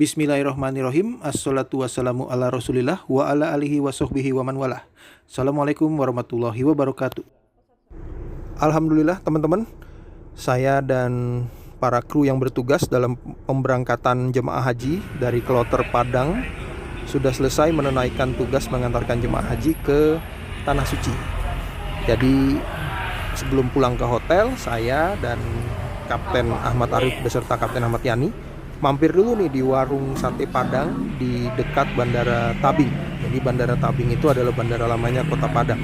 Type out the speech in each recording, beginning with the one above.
Bismillahirrahmanirrahim. Assalatu wassalamu ala rasulillah wa ala alihi wa sahbihi wa man walah. Assalamualaikum warahmatullahi wabarakatuh. Alhamdulillah teman-teman, saya dan para kru yang bertugas dalam pemberangkatan jemaah haji dari Kloter Padang sudah selesai menunaikan tugas mengantarkan jemaah haji ke Tanah Suci. Jadi sebelum pulang ke hotel, saya dan Kapten Ahmad Arif beserta Kapten Ahmad Yani mampir dulu nih di warung sate Padang di dekat Bandara Tabing. Jadi Bandara Tabing itu adalah bandara lamanya Kota Padang.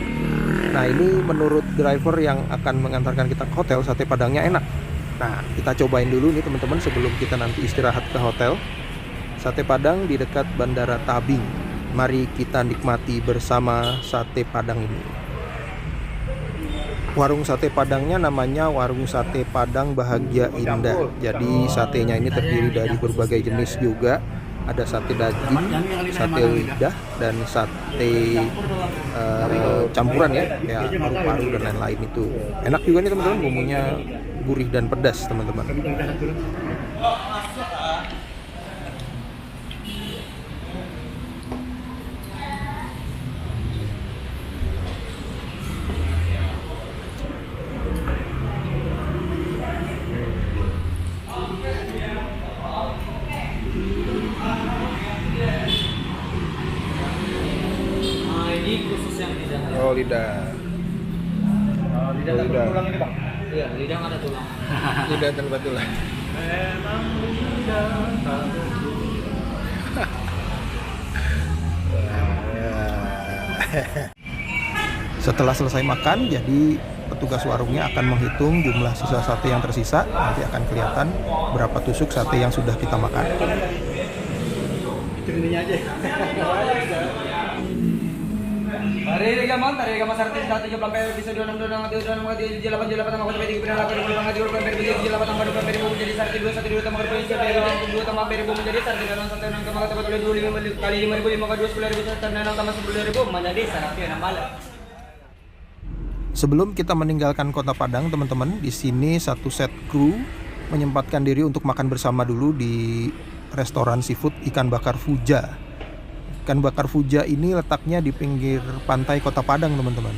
Nah, ini menurut driver yang akan mengantarkan kita ke hotel, sate Padangnya enak. Nah, kita cobain dulu nih teman-teman sebelum kita nanti istirahat ke hotel. Sate Padang di dekat Bandara Tabing. Mari kita nikmati bersama sate Padang ini. Warung sate Padangnya namanya Warung Sate Padang Bahagia Indah. Jadi satenya ini terdiri dari berbagai jenis juga. Ada sate daging, sate lidah, dan sate campuran ya, kayak paru-paru dan lain-lain itu. Enak juga nih teman-teman, bumbunya gurih dan pedas teman-teman. Oh, lidah. Lidah tanpa tulang ini, Bang. Iya, lidah nggak ada tulang. Lidah tanpa tulang. Memang lidah tanpa tulang. Setelah selesai makan, jadi petugas warungnya akan menghitung jumlah sisa sate yang tersisa. Nanti akan kelihatan berapa tusuk sate yang sudah kita makan. Itu ininya aja. Hari gaman, hari gaman sarti satu jam sampai bisa 26 28 tambah 3 pindah 8 menjadi sarti 21 tambah 2 tambah menjadi sarti 6 tambah 25 kali 5.000 maka 10.000 sarti 6 tambah 10.000 menjadi sarti 6 malam. Sebelum kita meninggalkan Kota Padang, teman-teman, di sini satu set kru menyempatkan diri untuk makan bersama dulu di restoran seafood ikan bakar Fuja. Ikan bakar Fuja ini letaknya di pinggir pantai Kota Padang, teman-teman.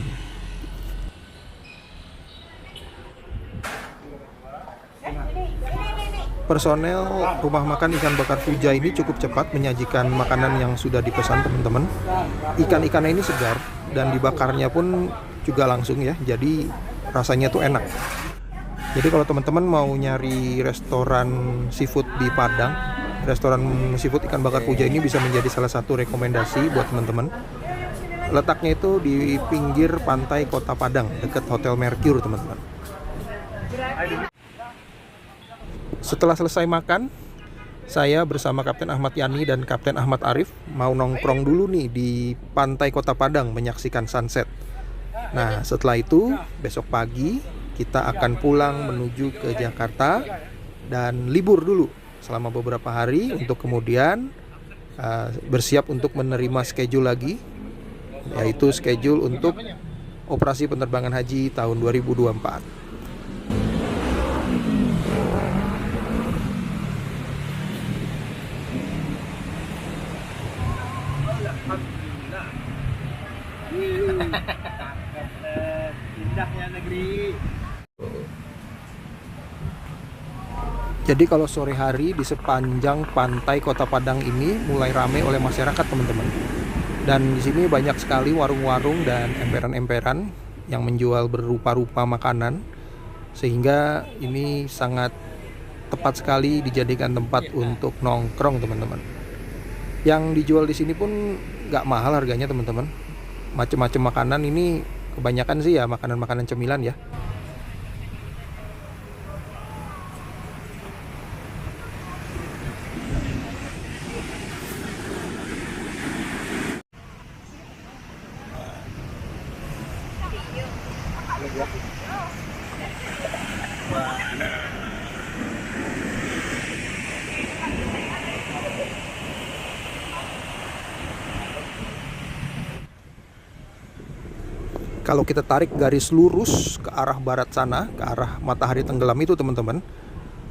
Personel rumah makan ikan bakar Fuja ini cukup cepat menyajikan makanan yang sudah dipesan, teman-teman. Ikan-ikannya ini segar dan dibakarnya pun juga langsung ya, jadi rasanya tuh enak. Jadi kalau teman-teman mau nyari restoran seafood di Padang, restoran seafood ikan bakar Fuja ini bisa menjadi salah satu rekomendasi buat teman-teman. Letaknya itu di pinggir pantai Kota Padang, dekat Hotel Mercure, teman-teman. Setelah selesai makan, saya bersama Kapten Ahmad Yani dan Kapten Ahmad Arif mau nongkrong dulu nih di pantai Kota Padang menyaksikan sunset. Nah, setelah itu besok pagi kita akan pulang menuju ke Jakarta dan libur dulu selama beberapa hari untuk kemudian bersiap untuk menerima schedule lagi, yaitu schedule untuk operasi penerbangan haji tahun 2024. Indahnya negeri. Jadi kalau sore hari di sepanjang pantai Kota Padang ini mulai ramai oleh masyarakat, teman-teman. Dan di sini banyak sekali warung-warung dan emperan-emperan yang menjual berupa-rupa makanan, sehingga ini sangat tepat sekali dijadikan tempat untuk nongkrong, teman-teman. Yang dijual di sini pun nggak mahal harganya, teman-teman. Macam-macam makanan ini kebanyakan sih ya makanan-makanan cemilan ya. Kalau kita tarik garis lurus ke arah barat sana, ke arah matahari tenggelam itu, teman-teman,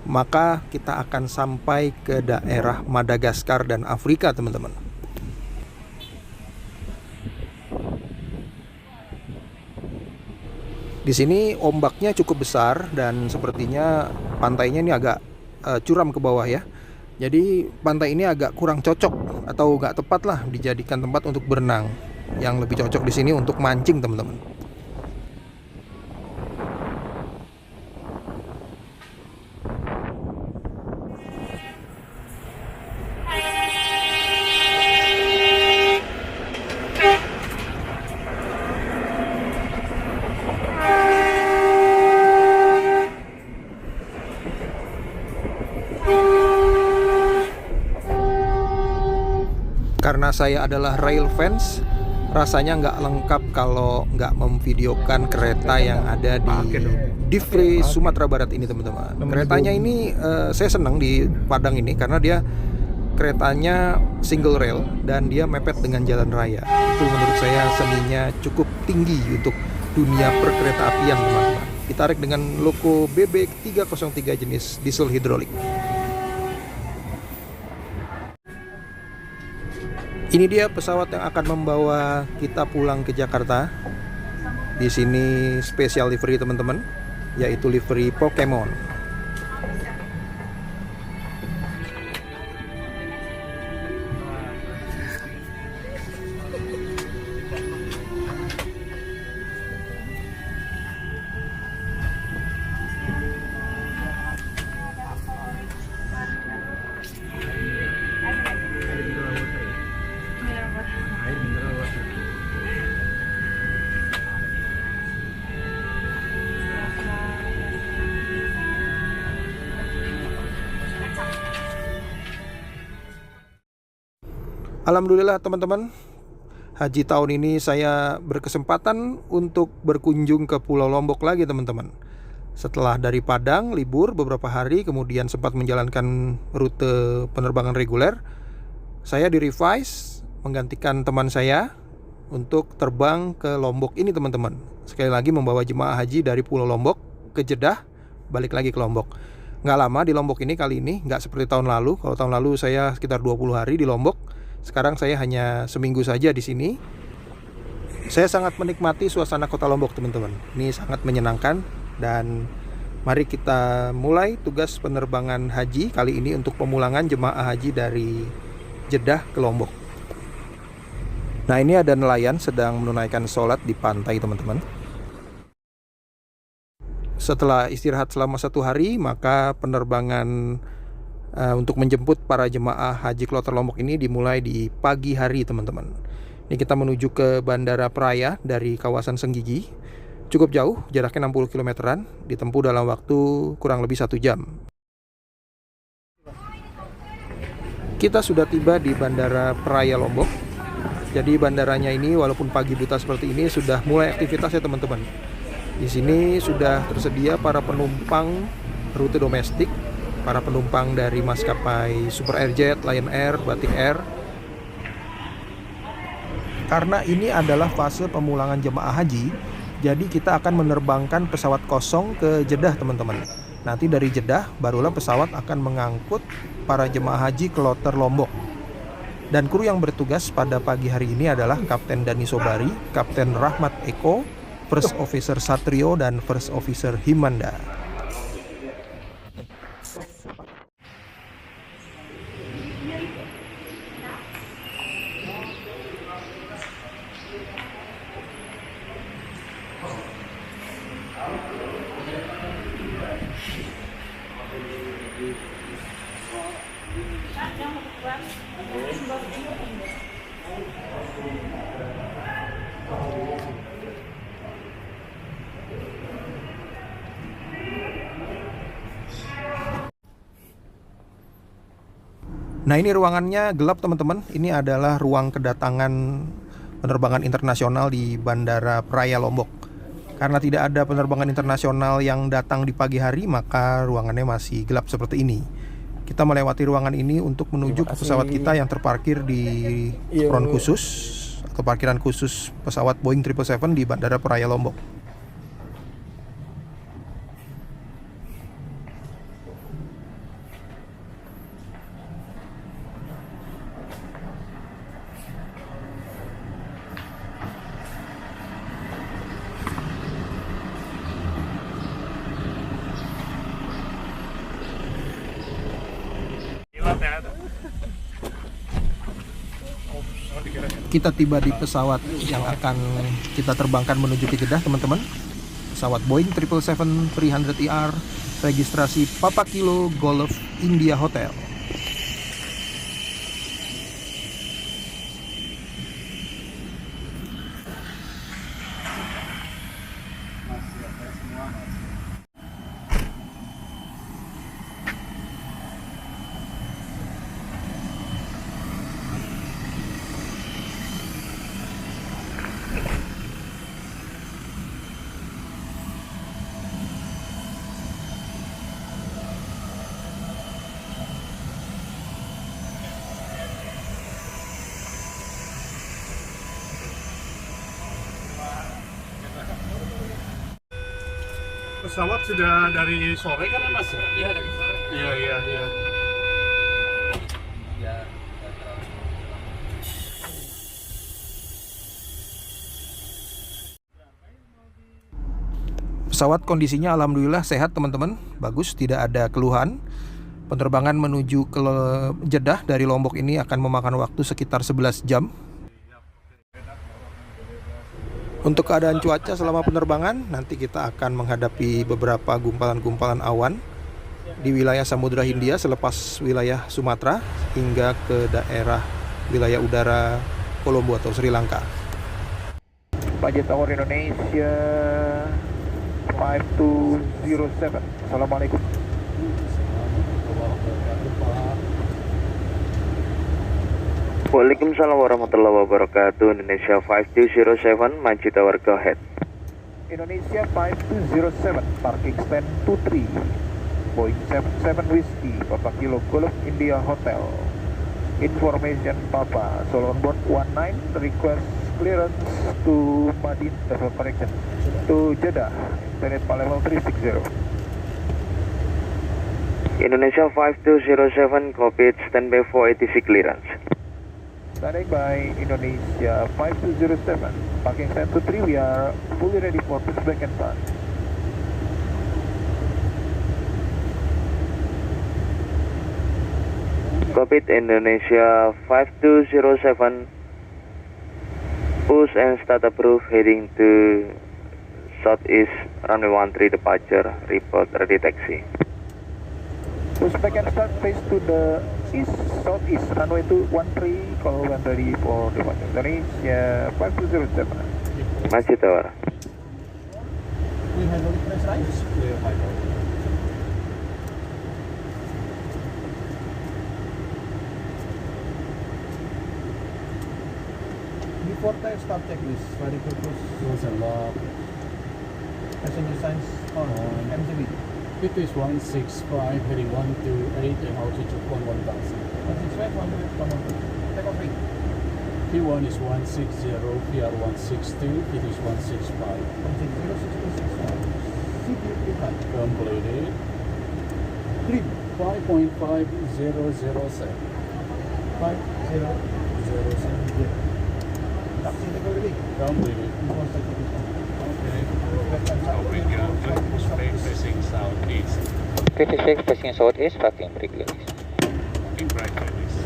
maka kita akan sampai ke daerah Madagaskar dan Afrika, teman-teman. Di sini ombaknya cukup besar dan sepertinya pantainya ini agak curam ke bawah ya. Jadi pantai ini agak kurang cocok atau nggak tepat lah dijadikan tempat untuk berenang. Yang lebih cocok di sini untuk mancing, teman-teman. Karena saya adalah rail fans, rasanya nggak lengkap kalau nggak memvideokan kereta yang ada di Divri, Sumatera Barat ini, teman-teman. Keretanya ini saya senang di Padang ini karena dia keretanya single rail dan dia mepet dengan jalan raya. Itu menurut saya seninya cukup tinggi untuk dunia perkereta apian, teman-teman. Ditarik dengan loko BB303 jenis diesel hidrolik. Ini dia pesawat yang akan membawa kita pulang ke Jakarta. Di sini spesial livery, teman-teman, yaitu livery Pokemon. Alhamdulillah, teman-teman, haji tahun ini saya berkesempatan untuk berkunjung ke Pulau Lombok lagi, teman-teman. Setelah dari Padang libur beberapa hari, kemudian sempat menjalankan rute penerbangan reguler, saya di-revise menggantikan teman saya untuk terbang ke Lombok ini, teman-teman. Sekali lagi membawa jemaah haji dari Pulau Lombok ke Jeddah, balik lagi ke Lombok. Nggak lama di Lombok ini kali ini, nggak seperti tahun lalu. Kalau tahun lalu saya sekitar 20 hari di Lombok. Sekarang saya hanya seminggu saja di sini. Saya sangat menikmati suasana kota Lombok, teman-teman. Ini sangat menyenangkan dan mari kita mulai tugas penerbangan haji kali ini untuk pemulangan jemaah haji dari Jeddah ke Lombok. Nah, ini ada nelayan sedang menunaikan sholat di pantai, teman-teman. Setelah istirahat selama 1 hari, maka penerbangan untuk menjemput para jemaah haji kloter Lombok ini dimulai di pagi hari, teman-teman. Ini kita menuju ke Bandara Praia dari kawasan Senggigi. Cukup jauh, jaraknya 60 kilometeran, ditempuh dalam waktu kurang lebih 1 jam. Kita sudah tiba di Bandara Praia Lombok. Jadi bandaranya ini walaupun pagi buta seperti ini sudah mulai aktivitas ya, teman-teman. Di sini sudah tersedia para penumpang rute domestik, para penumpang dari maskapai Super Airjet, Lion Air, Batik Air. Karena ini adalah fase pemulangan jemaah haji, jadi kita akan menerbangkan pesawat kosong ke Jeddah, teman-teman. Nanti dari Jeddah barulah pesawat akan mengangkut para jemaah haji kloter Lombok. Dan kru yang bertugas pada pagi hari ini adalah Kapten Dani Sobari, Kapten Rahmat Eko, First Officer Satrio, dan First Officer Himanda. Nah, ini ruangannya gelap, teman-teman. Ini adalah ruang kedatangan penerbangan internasional di Bandara Praia Lombok. Karena tidak ada penerbangan internasional yang datang di pagi hari, maka ruangannya masih gelap seperti ini. Kita melewati ruangan ini untuk menuju ke pesawat kita yang terparkir di apron khusus atau parkiran khusus pesawat Boeing 777 di Bandara Praia Lombok. Kita tiba di pesawat yang akan kita terbangkan menuju ke Jeddah, teman-teman. Pesawat Boeing 777-300ER, registrasi Papa Kilo Golf India Hotel. Pesawat sudah dari sore kan Mas? Iya dari sore. Iya. Pesawat kondisinya alhamdulillah sehat, teman-teman. Bagus, tidak ada keluhan. Penerbangan menuju ke Jeddah dari Lombok ini akan memakan waktu sekitar 11 jam. Untuk keadaan cuaca selama penerbangan, nanti kita akan menghadapi beberapa gumpalan-gumpalan awan di wilayah Samudra Hindia selepas wilayah Sumatera hingga ke daerah wilayah udara Kolombo atau Sri Lanka. Budget Tower Indonesia 5207. Assalamualaikum. Waalaikumsalam warahmatullahi wabarakatuh. Indonesia 5207, Manji Tower, go ahead. Indonesia 5207, parking stand 23, Boeing 77 Whiskey, Papa Kilo Golf India Hotel. Information Papa, Solo on board 19, request clearance to Madin, level correction, to Jeddah, Internet level 360. Indonesia 5207, copy, standby for ATC clearance. Standing by Indonesia 5207, parking stand 23, we are fully ready for pushback and start. Copy, Indonesia 5207, push and start approved, heading to southeast, runway 13 departure, report ready taxi. Pushback and start, face to the east, southeast, runway 13, call when ready for departure. Indonesia 5207. Manji Tower. We have a press right? Before time start checklist, very purpose, rules and log, passenger signs on MCB. It is 165 heading 128 and altitude 11,000. 165, 112. Take off rate. P1 is 160, PR 162, it is 165. 160, CPP flight. Completed. Green. 5.5007. 5007. Taxi take already. Completed. Facing southeast. 56 facing southeast, parking brake release. Parking brake release.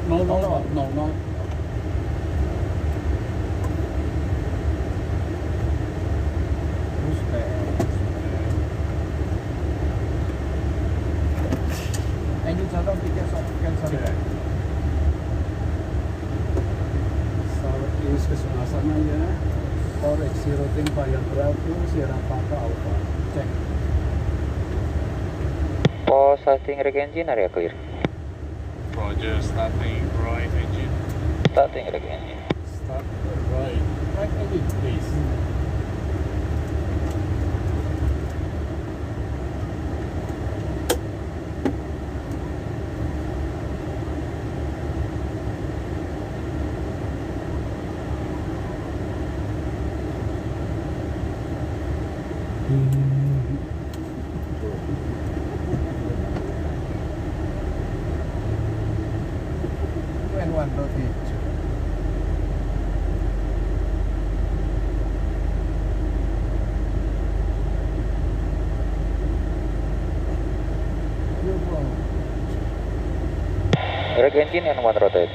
No. Engine shutdown, ticket cancel. Southeast ke sebelah sana ya. Forex routing via Bravo, Sierra Papa Alpha. Cek. For starting rig engine, area clear. Roger, starting right engine. Starting rig engine. Start right. Right engine, please. N1 rotate. Reg engine and one rotate.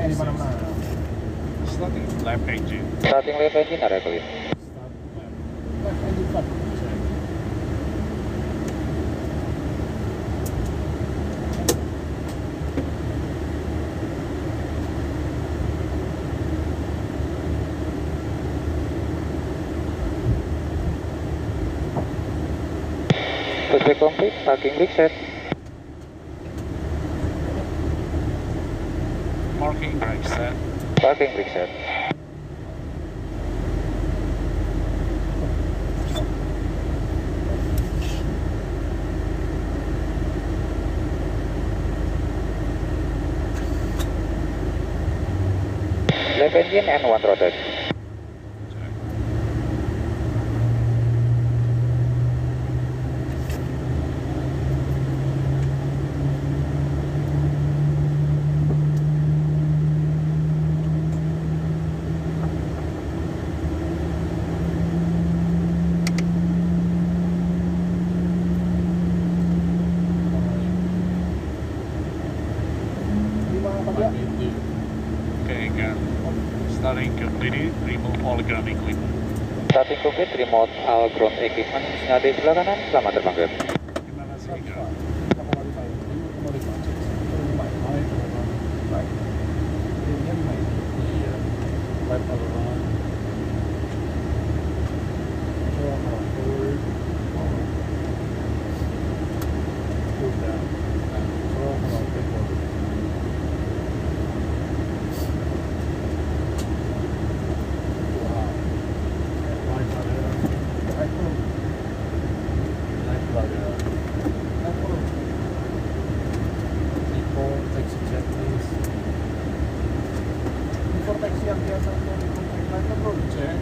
Di mana-mana. Starting left engine. Starting left engine area clear. Start left engine front. Check. Pushback complete. Parking brake set. Marking brake set. Parking brake set. Left engine and one rotate. Di mana Pak? Okay, again. Starting completed. Remove all ground equipment. Starting complete. Remote all ground equipment. Ngade sebelah kanan. Selamat terbang. Gimana sih, Kak? Right aileron. Forward. Pull down. Backward. Right aileron. Right forward. Right aileron. Right forward. Equal, taxi check please. Before taxi yang biasa untuk right control check.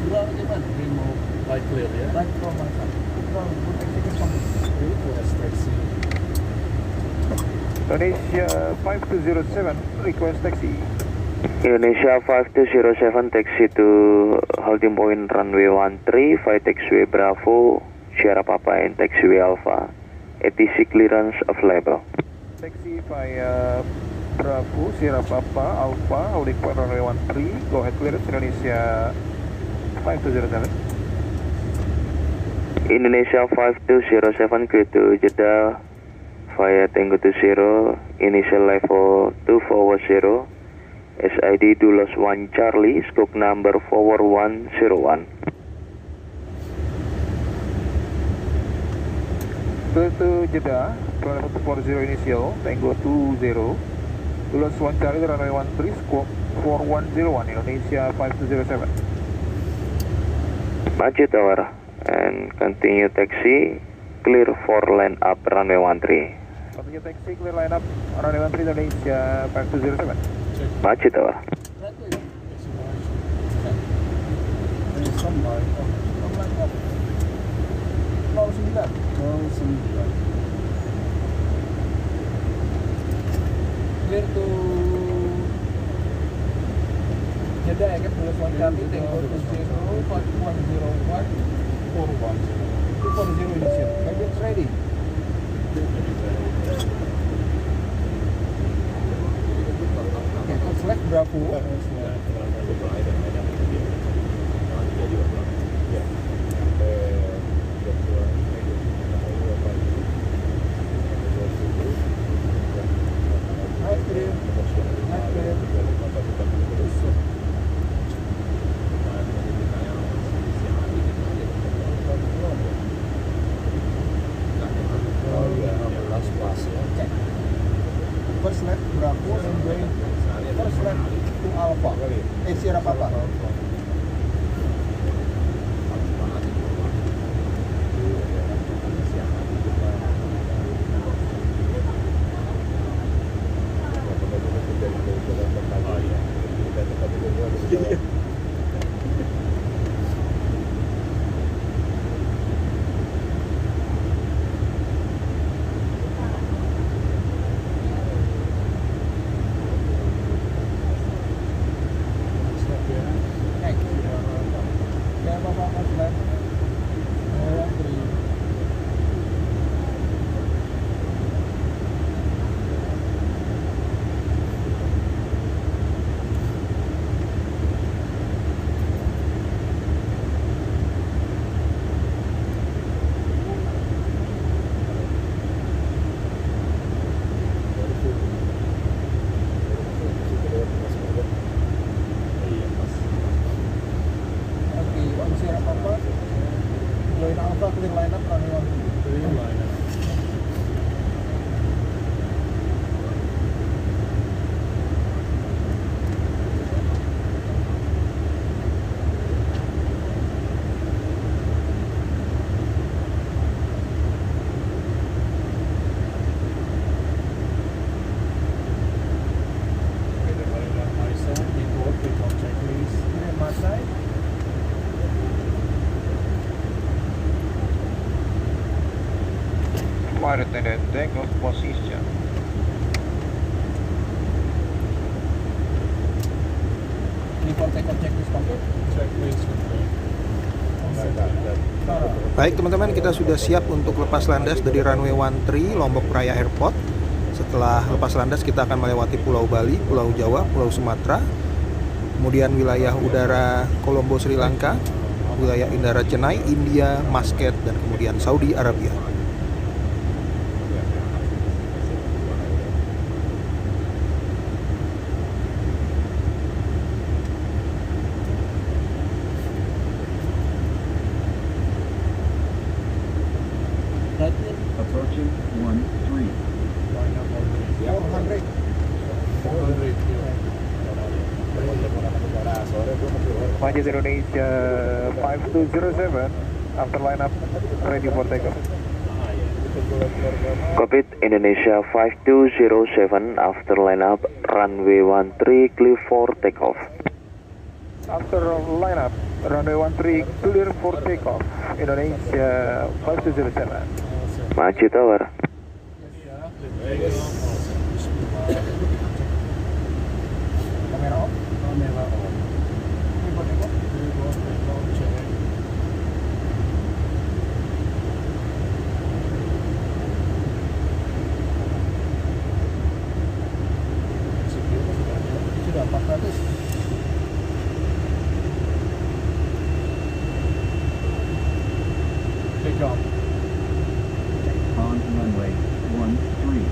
Dua gimana? Remove right clear ya. Right from my side. Control untuk taxi ke sana. Request taxi. Indonesia 5207, request taxi. Indonesia 5207 taxi to holding point runway 13 via taxiway Bravo, Sierra Papa and taxiway Alpha. ATC clearance available. Taxi via Bravo, Sierra Papa, Alpha, holding point runway 13. Go ahead clearance Indonesia 5207. Indonesia 5207 clear to Jeddah via Tango 20, initial level 240, SID Dulos 1 Charlie, scope number 4101. Clear to Jeddah, runway 240 initial, Tango 20, Dulos 1 Charlie, runway 13, scope 4101, Indonesia 5207. Maju tower and continue taxi, clear for line up runway 13. Continue taxi, clear line up, runway 13, Indonesia 5207. Maju tower. Right way. Acceleration. Check. There is some line up. Some line up. 09. 09. Clear to Jeddah ya kan, Dulos 1 Charlie, Tango 20, 4101, 240 initial. Cabin's ready. Okay, course left Bravo. Right clear. Right clear. Oh yeah, last pass ya. Okay. First left Bravo and going first left to Alpha. Sierra Papa. Join Alpha, clear line up, runway 13. Clear line up. Flight attendant, takeoff position. Before takeoff checklist complete. Checklist complete. Baik teman-teman, kita sudah siap untuk lepas landas dari runway 13 Lombok Raya Airport. Setelah lepas landas kita akan melewati Pulau Bali, Pulau Jawa, Pulau Sumatera, kemudian wilayah udara Kolombo Sri Lanka, wilayah udara Chennai, India, Muscat, dan kemudian Saudi Arabia. Approaching 13. Line up already. 400. 400. Majid Indonesia 5207, after line up, ready for takeoff. Cockpit Indonesia 5207 after lineup, runway 13 clear for takeoff. After line up, runway 13 clear for takeoff. Indonesia 5207. Maju Tower. Kamera off. Kamera on. Before takeoff. Before takeoff, check. Sudah 400. Take off. On runway 13.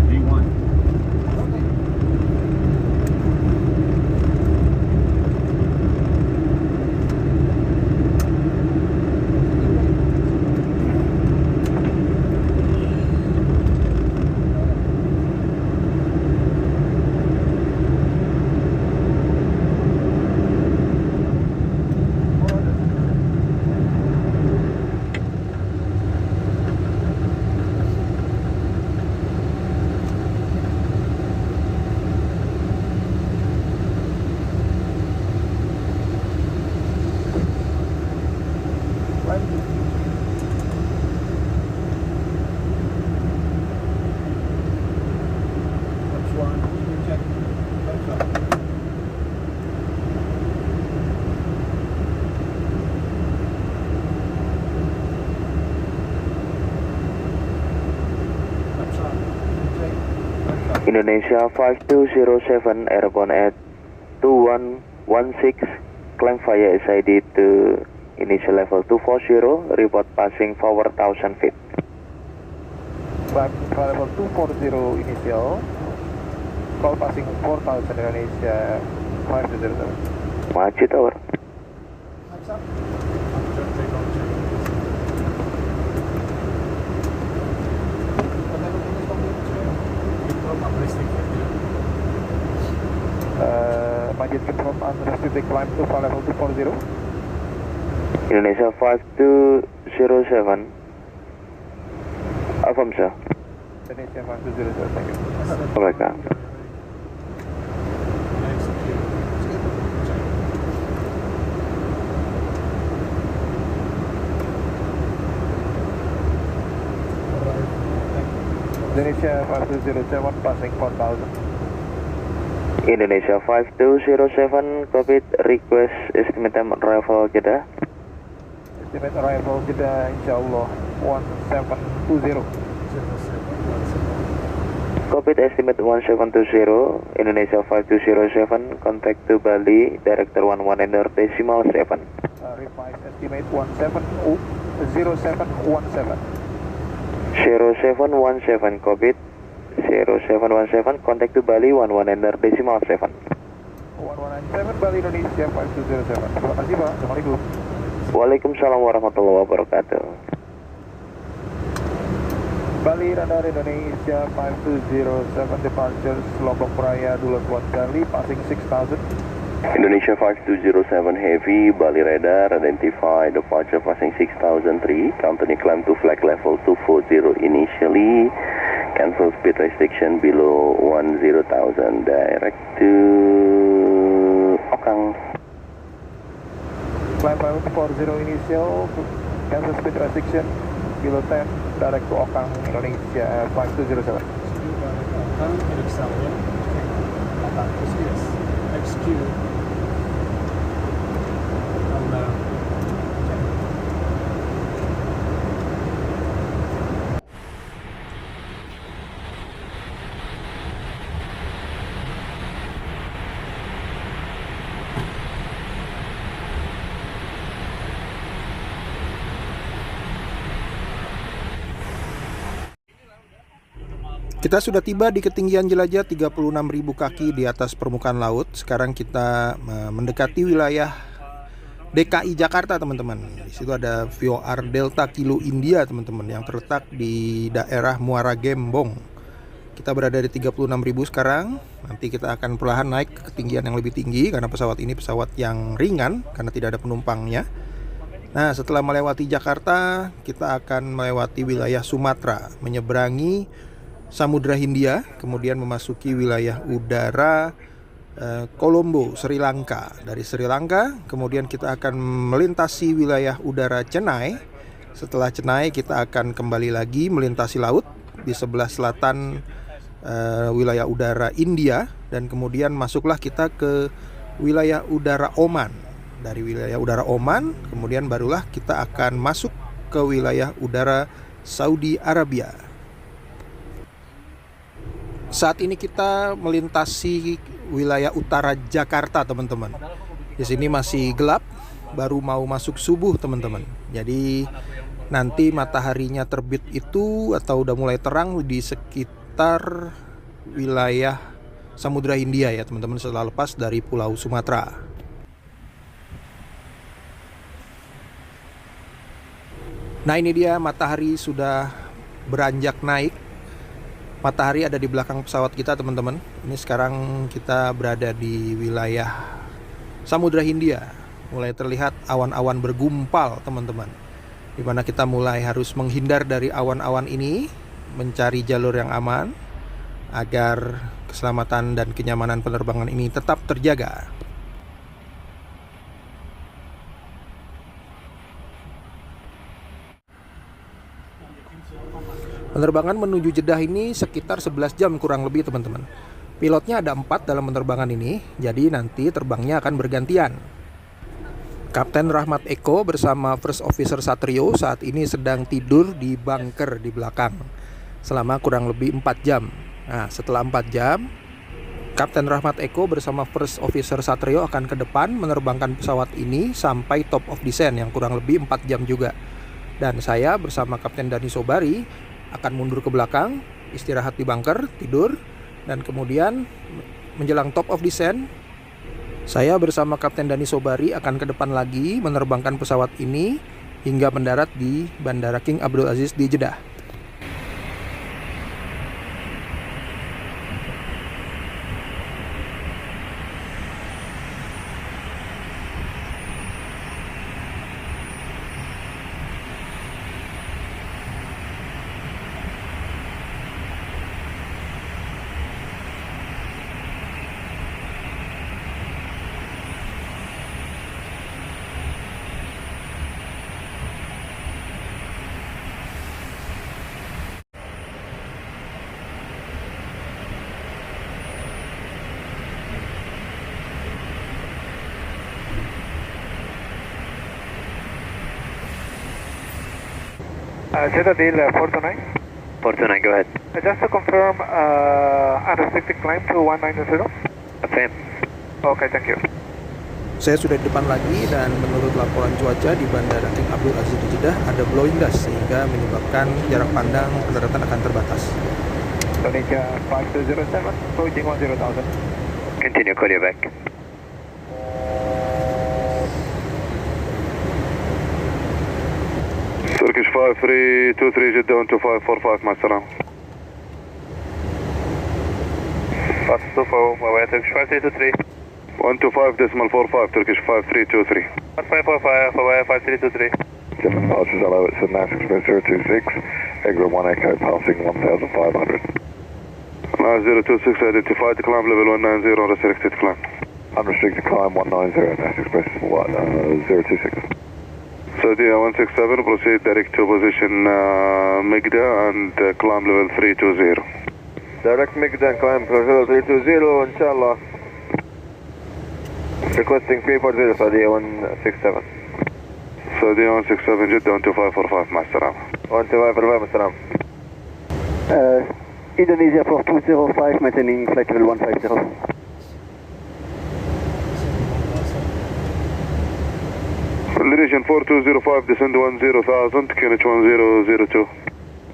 V1. That's one. Check. That's up. That's up. Check. That's up. Indonesia 5207 airborne at 2116, climb via SID to initial level 240, report passing 4,000 feet. Climb level 240 initial, call passing 4000 Indonesia 5207. Maju Tower. Time's up. After takeoff, check. Hotel checklist complete. Control uplifting factor. Majid confirm unrestricted climb to level 240. Indonesia 5207. Affirm sir. Indonesia 5207, thank you. Welcome. Execute. Check. Indonesia 5207 passing 4000. Indonesia 5207, copy, request estimate time arrival Jeddah. Estimate arrival Jeddah insyaallah 1720. Copy, estimate 1720, Indonesia 5207, contact to Bali, director 11 enter decimal 7. Revise estimate 0717. 0717, copy, 0717, contact to Bali, 11 enter decimal 7. 1197 Bali Indonesia 5207. Terima kasih Pak. Assalamualaikum. Waalaikumsalam warahmatullahi wabarakatuh. Bali Radar Indonesia 5207 departures Lombok Raya Dulos 1 Charlie passing 6000. Indonesia 5207 Heavy, Bali Radar, identify departure passing 6003, company climb to flag level 240 initially, cancel speed restriction below 10,000, direct to Okang. Climb level 240 initial, cancel speed restriction below 10, direct to Okang Indonesia 5207. Okang, periksa ya. Okang, yes. XQ. Kita sudah tiba di ketinggian jelajah 36.000 kaki di atas permukaan laut. Sekarang kita mendekati wilayah DKI Jakarta, teman-teman. Di situ ada VOR Delta Kilo India, teman-teman, yang terletak di daerah Muara Gembong. Kita berada di 36.000 sekarang. Nanti kita akan perlahan naik ke ketinggian yang lebih tinggi karena pesawat ini pesawat yang ringan karena tidak ada penumpangnya. Nah, setelah melewati Jakarta, kita akan melewati wilayah Sumatera, menyeberangi Samudra Hindia, kemudian memasuki wilayah udara Colombo, Sri Lanka. Dari Sri Lanka, kemudian kita akan melintasi wilayah udara Chennai. Setelah Chennai, kita akan kembali lagi melintasi laut di sebelah selatan wilayah udara India, dan kemudian masuklah kita ke wilayah udara Oman. Dari wilayah udara Oman, kemudian barulah kita akan masuk ke wilayah udara Saudi Arabia. Saat ini kita melintasi wilayah utara Jakarta, teman-teman. Di sini masih gelap, baru mau masuk subuh, teman-teman. Jadi nanti mataharinya terbit itu atau udah mulai terang di sekitar wilayah Samudra Hindia ya, teman-teman, setelah lepas dari Pulau Sumatera. Nah, ini dia matahari sudah beranjak naik. Matahari ada di belakang pesawat kita, teman-teman. Ini sekarang kita berada di wilayah Samudra Hindia. Mulai terlihat awan-awan bergumpal, teman-teman. Di mana kita mulai harus menghindar dari awan-awan ini, mencari jalur yang aman agar keselamatan dan kenyamanan penerbangan ini tetap terjaga. Penerbangan menuju Jeddah ini sekitar 11 jam kurang lebih, teman-teman. Pilotnya ada 4 dalam penerbangan ini, jadi nanti terbangnya akan bergantian. Kapten Rahmat Eko bersama First Officer Satrio saat ini sedang tidur di bunker di belakang selama kurang lebih 4 jam. Nah, setelah 4 jam, Kapten Rahmat Eko bersama First Officer Satrio akan ke depan menerbangkan pesawat ini sampai top of descent yang kurang lebih 4 jam juga. Dan saya bersama Kapten Dani Sobari akan mundur ke belakang, istirahat di bunker, tidur, dan kemudian menjelang top of descent, saya bersama Kapten Dani Sobari akan ke depan lagi menerbangkan pesawat ini hingga mendarat di Bandara King Abdul Aziz di Jeddah. Citadel 429. 429, go ahead. Just to confirm, unrestricted climb to 190. Affirm. Okay, thank you. Saya sudah di depan lagi dan menurut laporan cuaca di Bandara King Abdul Aziz di Jeddah ada blowing dust sehingga menyebabkan jarak pandang pendaratan akan terbatas. Indonesia 5207, approaching 10,000. Continue, call you back. Turkish 5323 Jeddah 12545 مع السلامة. 125, Turkish 5323. 125.45 Turkish 5323. 1545, 5323. 7 Arches hello, it's a NAS Express 026, Egra 1 Echo passing 1500. 026 identified climb level 190 unrestricted climb. Unrestricted climb 190, NAS Express 026. Saudi 167 proceed direct to position Migda and climb level 320. Direct Migda and climb level 320, inshallah. Requesting 340, Saudi 167. Saudi 167 Jeddah 12545 مع السلامة. 12545 مع السلامة. Indonesia 4205, maintaining flight level 150. Indonesia 4205 descend 10,000 QNH 1002.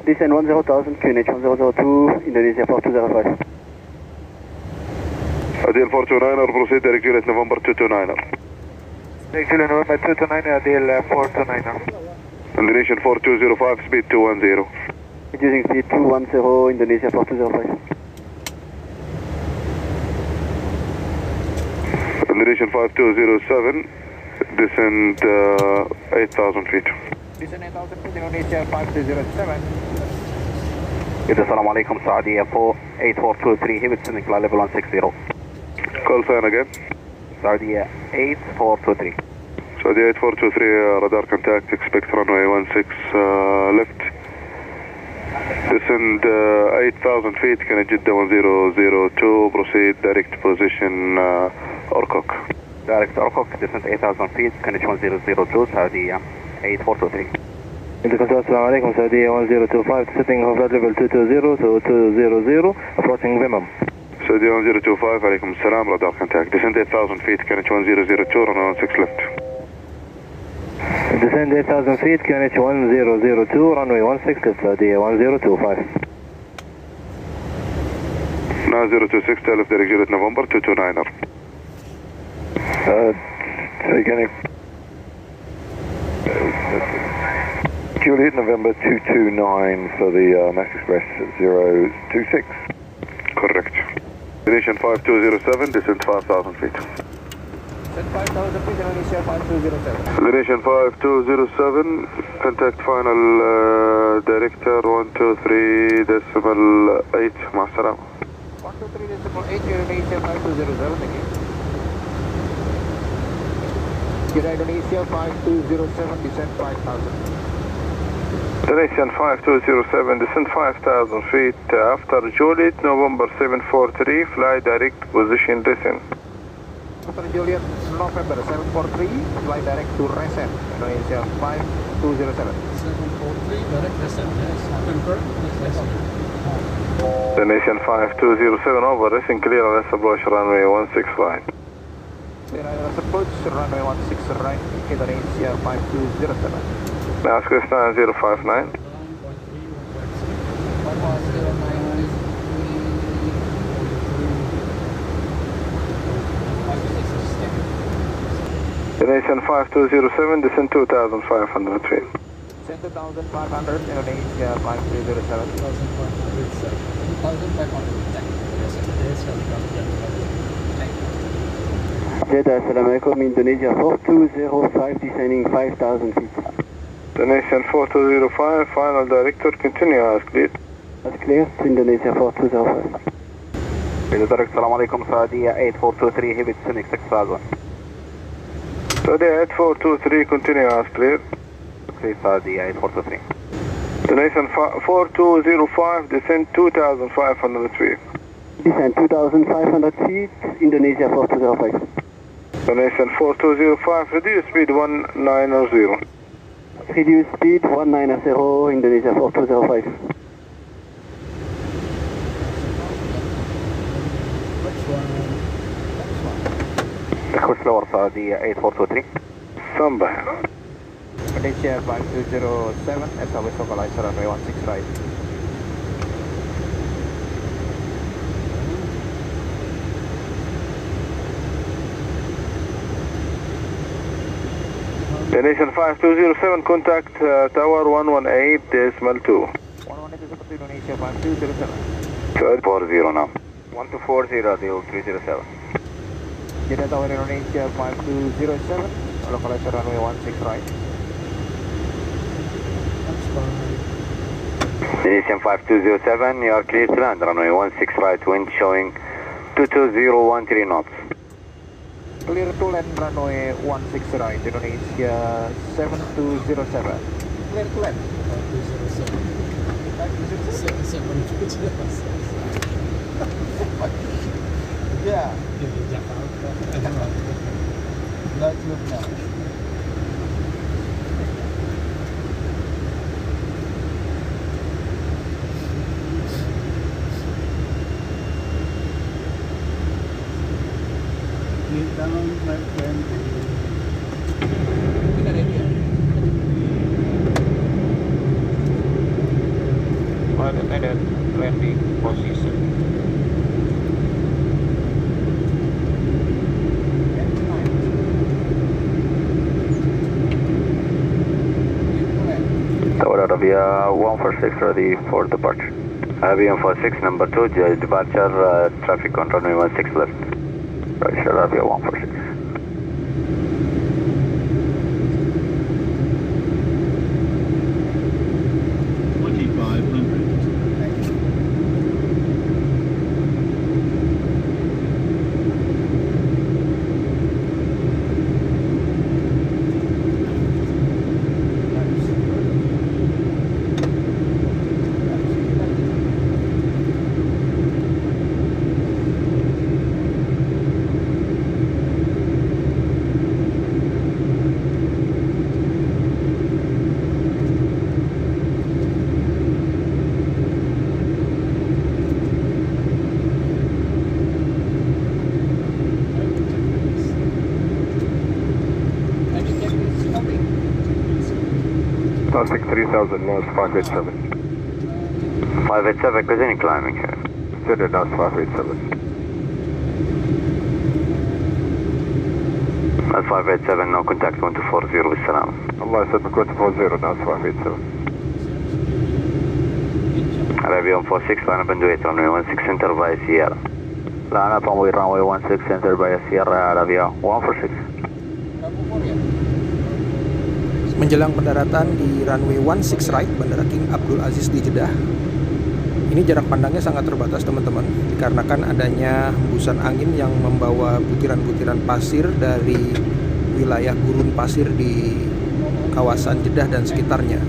Descend 10,000, QNH 1002, Indonesia 4205. Adil 429er proceed direct Juliet November 229er. Direct Juliet November 229, Adil 429er. Indonesian 4205 speed 210. Reducing speed 210, Indonesia 4205. Indonesian 5207 descend 8,000 feet. Descend 8,000 feet, Indonesia 5207. Assalamu alaikum, Saudi 8423, Hewitt sending flight level 160. Call sign again. Saudi 8423. Saudi 8423 radar contact, expect runway 16 left. Descend 8,000 feet, can I Jeddah 1002, proceed direct position Orkok. Direct Orkok, descend 8,000 feet, Greenwich 1002, Saudi 8423. Assalamu alaikum, Saudi 1025, setting of flight level 220 to 200, approaching Vimam. Saudi 1025, alaikum salam, radar contact. Descend 8,000 feet, Greenwich 1002, runway 16 left. Descend 8,000 feet, QNH 1002, runway 16 left, Saudi 1025. Now 026, tail left direct Juliet November 229er. Taking Juliet November 229 for the NAS Express 026. Correct. Indonesian 5207, descend 5,000 feet. Descend 5,000 feet, Indonesia 5207. Indonesian 5207, contact final director 123.8 مع السلامة. 123.8, Indonesia 5207, thank you. Jeddah Indonesia 5207, descend 5,000. Indonesian 5207, descend 5,000 feet after Juliet, November 743, fly direct position descent. After Juliet, November 743, fly direct to Resen, Indonesia 5207. 743, direct descent, yes. Confirm, descent. Indonesian 5207, over, racing clear, let's approach runway 165. Clear, let's approach runway 16 right, Indonesia 5207. Now Square 9059. Indonesian 5207, descend 2,500 feet. Descend 2,500, Indonesia 5307. 2,500, check. Yes, Jeddah, Assalamu alaikum, Indonesia 4205, descending 5,000 feet. Indonesian 4205, final director, continue as cleared. That's clear, to Indonesia 4205. Direct, Assalamu alaikum, Saudi 8423, Hewitt sending 6,000. Saudi 8423, continue as cleared. Okay, Saudi 8423. Indonesian 4205, descend 2,500 feet. Descend 2,500 feet, Indonesia 4205. Indonesian 4205, reduce speed 190. reduce speed 190 Indonesia 4205. Request lower Saudi 8423. Samba. Indonesia 5207, establish localizer runway 16 right. Destination 5207, contact tower 118.2. 118 Indonesia 5207. 40 now. 1240 deal 307. Jeddah Tower Indonesia 5207, localizer runway 16 right. Destination 5207, you are clear to land, runway 16 right, wind showing 22013 knots. Clear to land runway 16 right, Indonesia 7207. Clear to land. 7207. Yeah. Let's look now. Down left 20. Pilot landing position. Tower Arabia 146 ready for departure. Arabia 146 number 2, departure traffic on runway 16 left. Right, Arabia 146. Classic 3000 knots 587. 587, continue climbing here. 30 knots 587. That's 587, no contact 1240 with salam. Allah يسلمك 240 knots 587. Arabia 146, line up and wait, runway 16 enter via Sierra. Line up and wait, runway 16 enter via Sierra, Arabia 146. Menjelang pendaratan di runway 16 right, Bandara King Abdul Aziz di Jeddah. Ini jarak pandangnya sangat terbatas teman-teman, dikarenakan adanya hembusan angin yang membawa butiran-butiran pasir dari wilayah gurun pasir di kawasan Jeddah dan sekitarnya.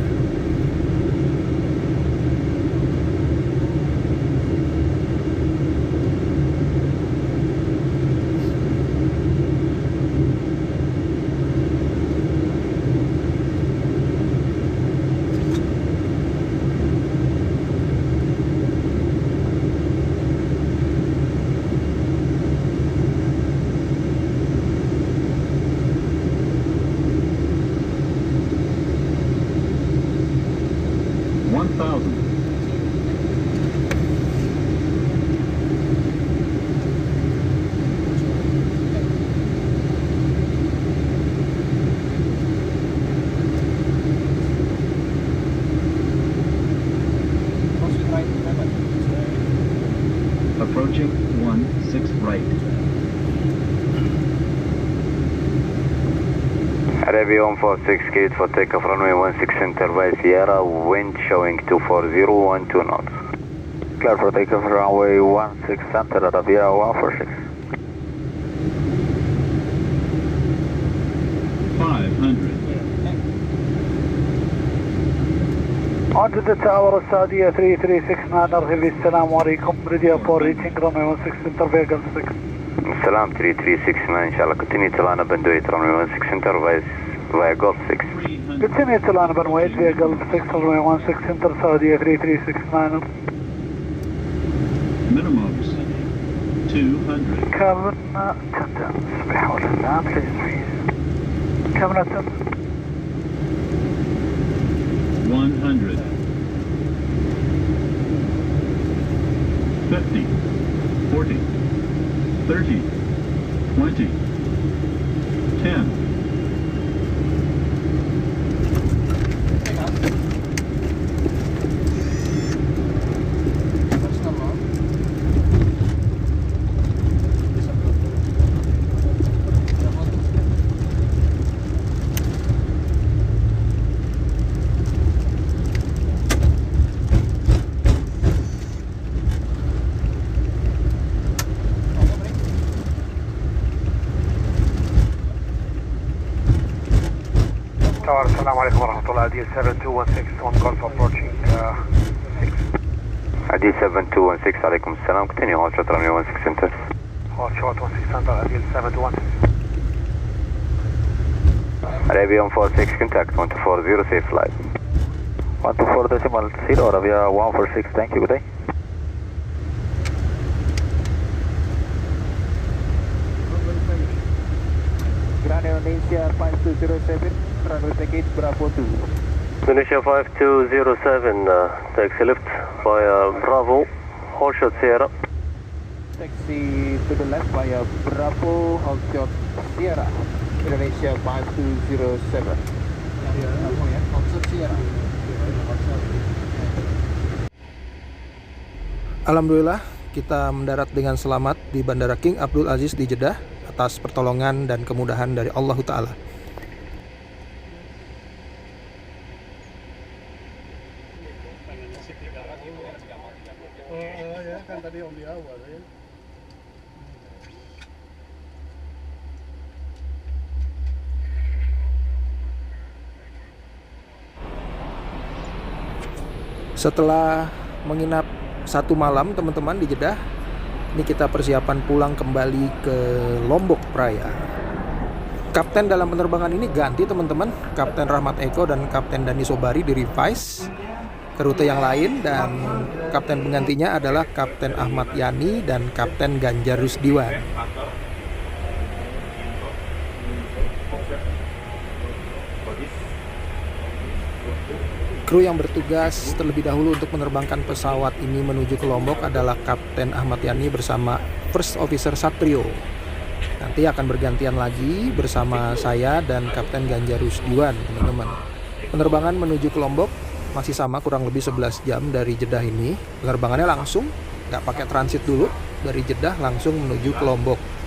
Approaching 16 right. Arabia 146, cleared for takeoff, runway 16 enter via Sierra, wind showing 24012 knots. Clear for takeoff, runway 16 center, Arabia 146. 500. Onto the tower, Saudia 336 نرحب السلام عليكم, ready for reaching runway 16 enter vehicle 6. Salam 3369, inshallah continue to line up and wait, runway 16 enter via via Golf 6. Continue to land runway 8 via Gulf 6, runway 16, enter Saudi 3369. Minimums 200. Cabin attendants, بحول الله, please freeze. Cabin attendants. 100. 50. 40. 30. 20. 10. Assalamualaikum warahmatullahi wabarakatuh. Adil 7216 on Golf approaching 6. Adil 7216, alaikum salam. Continue hold short runway 16 center. Hold short 16 center, Adil 7216. Arabia 146, contact 1240, safe flight. 124.0, Arabia 146, thank you, good day. Grand Indonesia 5207, runway ticket Bravo 2. Indonesia 5207, taxi lift via Bravo, hold short Sierra. Taxi to the left via Bravo, hold short Sierra. Indonesia 5207. Hold short Sierra. Alhamdulillah, kita mendarat dengan selamat di Bandara King Abdul Aziz di Jeddah atas pertolongan dan kemudahan dari Allah Ta'ala. Ya kan tadi om di awal ya. Setelah menginap satu malam teman-teman di Jeddah, ini kita persiapan pulang kembali ke Lombok Praya. Kapten dalam penerbangan ini ganti teman-teman, Kapten Rahmat Eko dan Kapten Dani Sobari di revise ke rute yang lain, dan kapten penggantinya adalah Kapten Ahmad Yani dan Kapten Ganjar Rusdiwan. Kru yang bertugas terlebih dahulu untuk menerbangkan pesawat ini menuju ke Lombok adalah Kapten Ahmad Yani bersama First Officer Satrio. Nanti akan bergantian lagi bersama saya dan Kapten Ganjar Rusdiwan, teman-teman. Penerbangan menuju ke Lombok masih sama, kurang lebih 11 jam dari Jeddah ini. Penerbangannya langsung, nggak pakai transit dulu, dari Jeddah langsung menuju ke Lombok.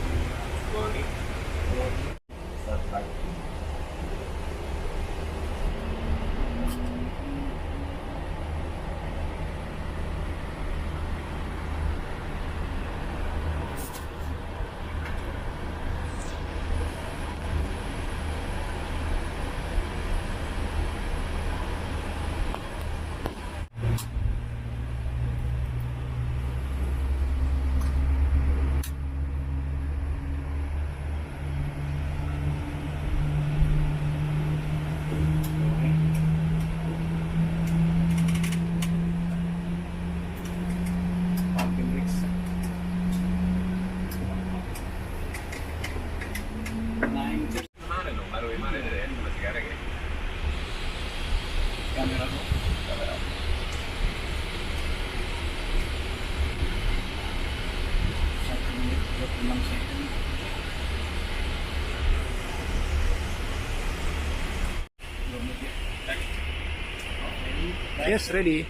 Yes, ready.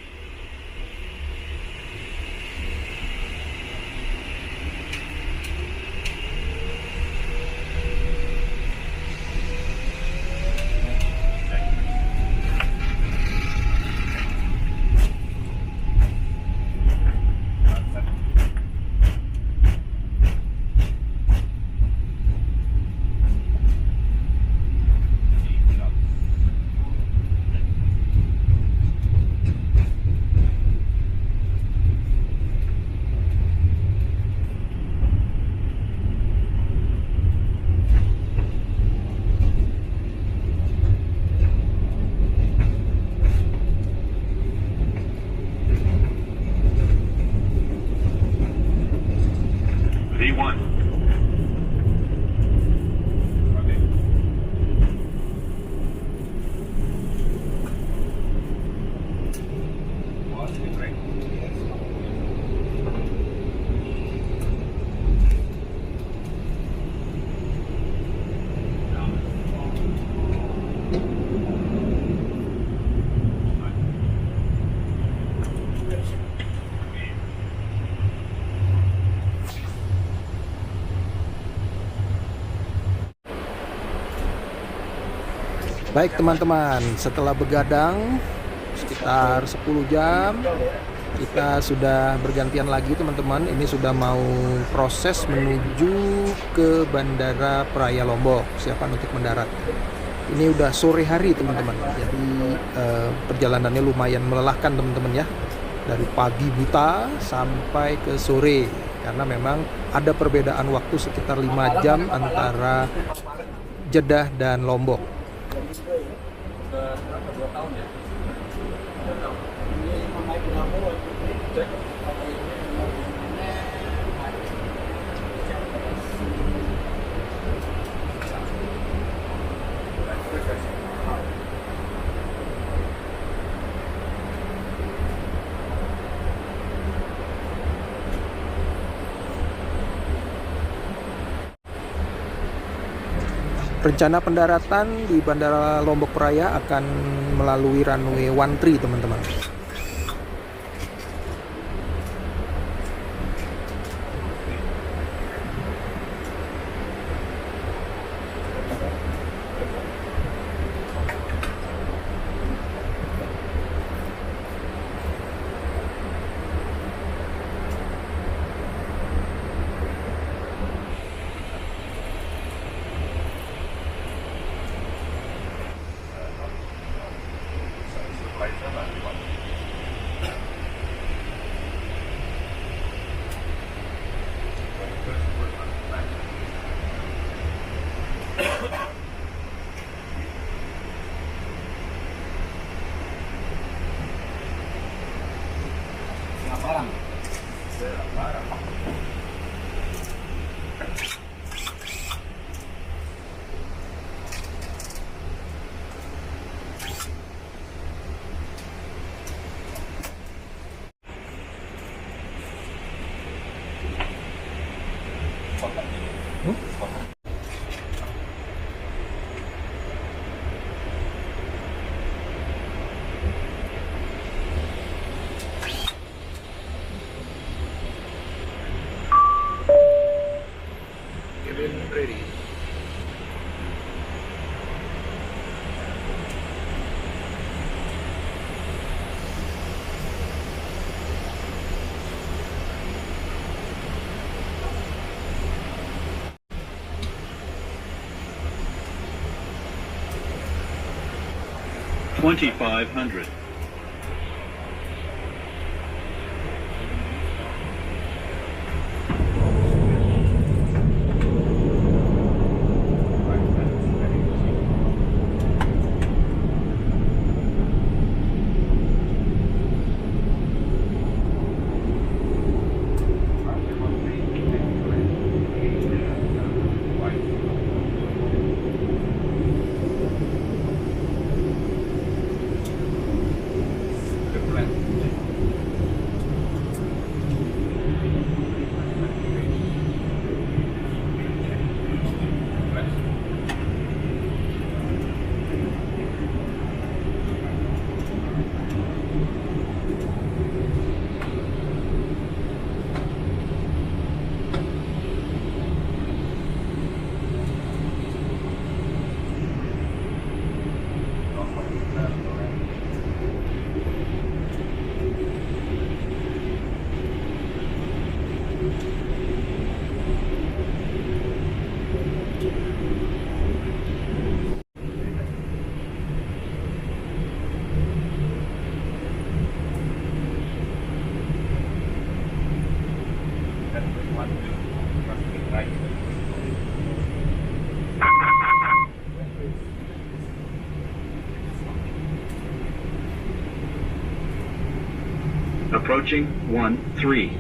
Baik teman-teman, setelah begadang sekitar 10 jam, kita sudah bergantian lagi teman-teman. Ini sudah mau proses menuju ke Bandara Praia Lombok, siapan untuk mendarat. Ini udah sore hari teman-teman, jadi perjalanannya lumayan melelahkan teman-teman ya. Dari pagi buta sampai ke sore, karena memang ada perbedaan waktu sekitar 5 jam antara Jeddah dan Lombok. Rencana pendaratan di Bandara Lombok Praia akan melalui runway 13 teman-teman. Ready. $2,500. Approaching 13.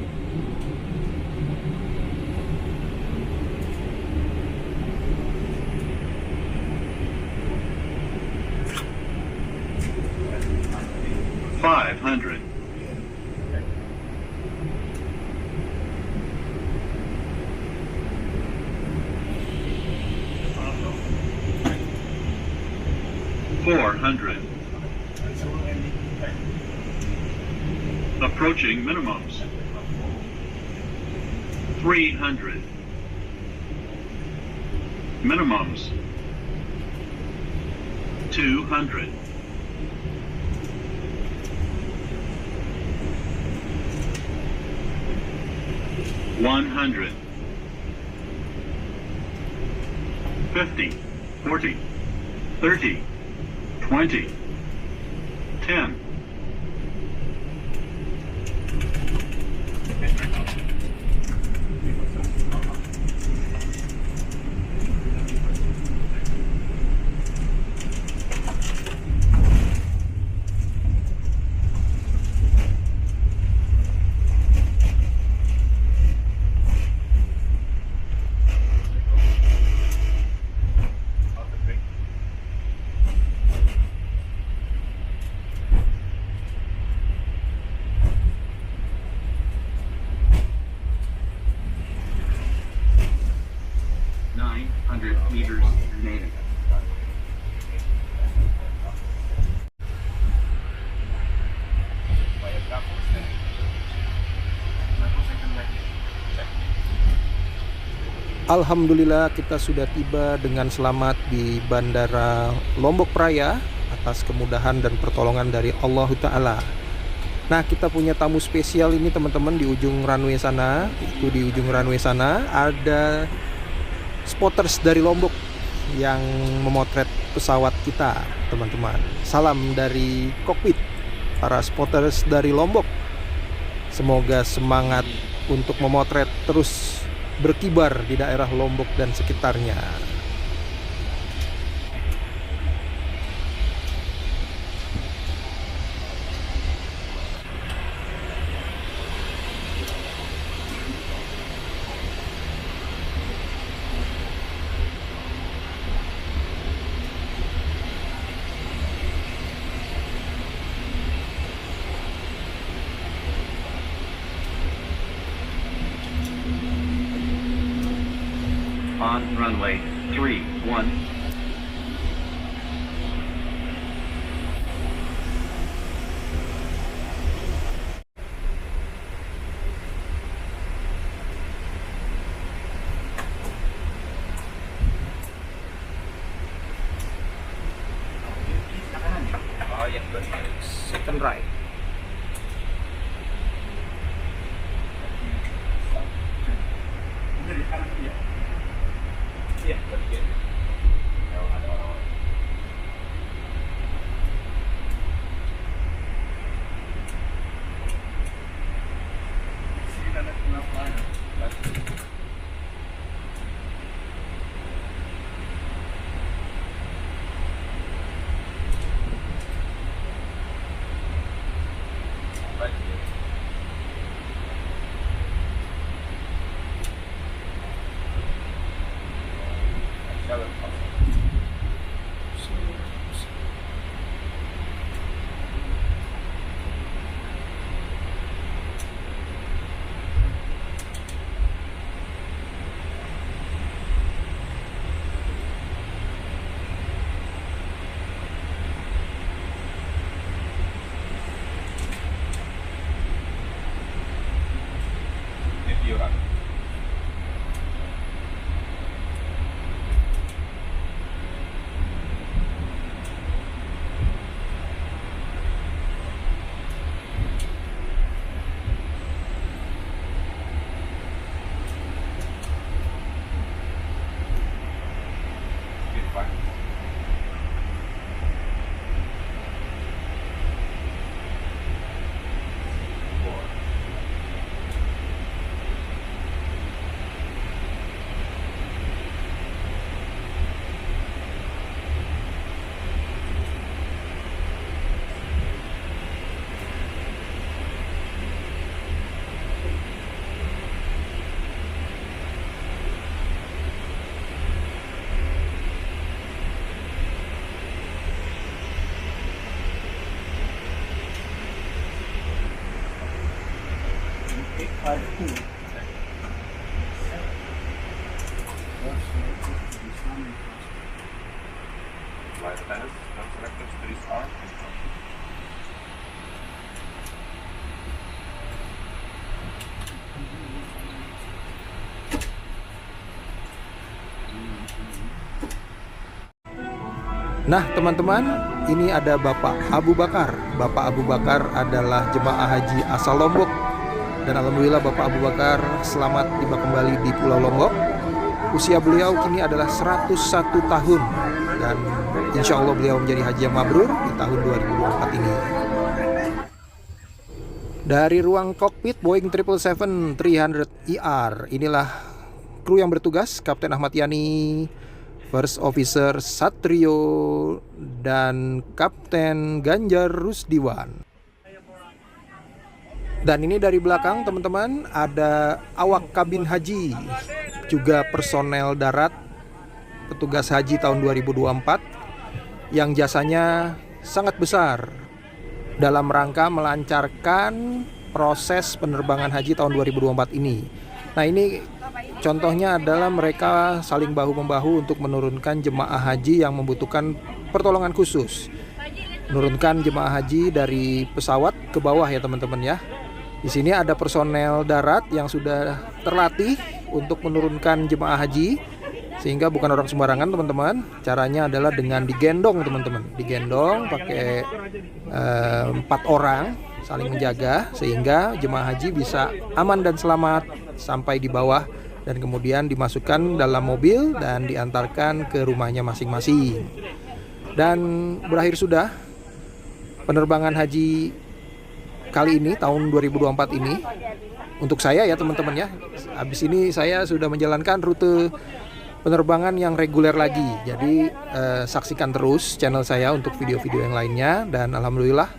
$500. $400. Approaching minimums. 300. Minimums. 200. $100. 50, 40, 30, 20, 10. Meters remaining. Alhamdulillah kita sudah tiba dengan selamat di Bandara Lombok Praya atas kemudahan dan pertolongan dari Allah Ta'ala. Nah, kita punya tamu spesial ini teman-teman di ujung runway sana. Itu di ujung runway sana ada spotters dari Lombok yang memotret pesawat kita, teman-teman. Salam dari kokpit para spotters dari Lombok. Semoga semangat untuk memotret terus berkibar di daerah Lombok dan sekitarnya. On runway 31. Second right. Nah teman-teman, ini ada Bapak Abu Bakar. Bapak Abu Bakar adalah jemaah haji asal Lombok. Dan alhamdulillah Bapak Abu Bakar selamat tiba kembali di Pulau Lombok. Usia beliau kini adalah 101 tahun. Dan insya Allah beliau menjadi haji yang mabrur di tahun 2024 ini. Dari ruang kokpit Boeing 777-300ER, inilah kru yang bertugas, Kapten Ahmad Yani, First Officer Satrio, dan Kapten Ganjar Rusdiwan. Dan ini dari belakang teman-teman, ada awak kabin haji, juga personel darat, petugas haji tahun 2024, yang jasanya sangat besar dalam rangka melancarkan proses penerbangan haji tahun 2024 ini. Nah ini contohnya adalah mereka saling bahu-membahu untuk menurunkan jemaah haji yang membutuhkan pertolongan khusus. Menurunkan jemaah haji dari pesawat ke bawah ya teman-teman ya. Di sini ada personel darat yang sudah terlatih untuk menurunkan jemaah haji, sehingga bukan orang sembarangan teman-teman. Caranya adalah dengan digendong teman-teman. Digendong pakai 4 orang saling menjaga, sehingga jemaah haji bisa aman dan selamat sampai di bawah dan kemudian dimasukkan dalam mobil dan diantarkan ke rumahnya masing-masing. Dan berakhir sudah penerbangan haji kali ini tahun 2024 ini untuk saya ya teman-teman ya. Habis ini saya sudah menjalankan rute penerbangan yang reguler lagi. Jadi saksikan terus channel saya untuk video-video yang lainnya. Dan alhamdulillah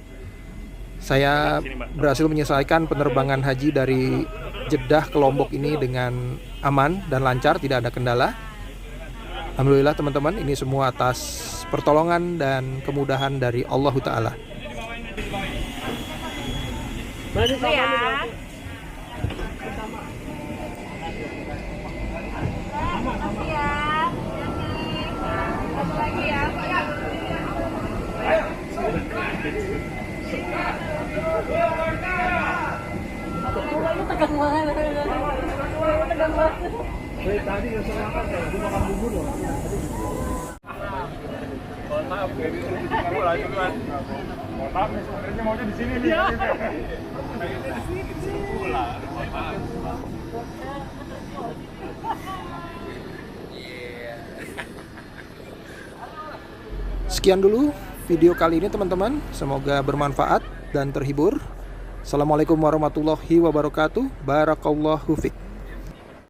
saya berhasil menyelesaikan penerbangan haji dari Jeddah ke Lombok ini dengan aman dan lancar, tidak ada kendala. Alhamdulillah teman-teman, ini semua atas pertolongan dan kemudahan dari Allah Ta'ala. Makasih ya. Makasih ya. Satu lagi ya. Tegang banget. Tegang banget. Tadi yang saya makan, gue makan bubur loh. Mohon maaf, baby. Mohon maaf, sebenarnya maunya di sini nih. Sekian dulu video kali ini teman-teman. Semoga bermanfaat dan terhibur. Assalamualaikum warahmatullahi wabarakatuh. Barakallahu fiik.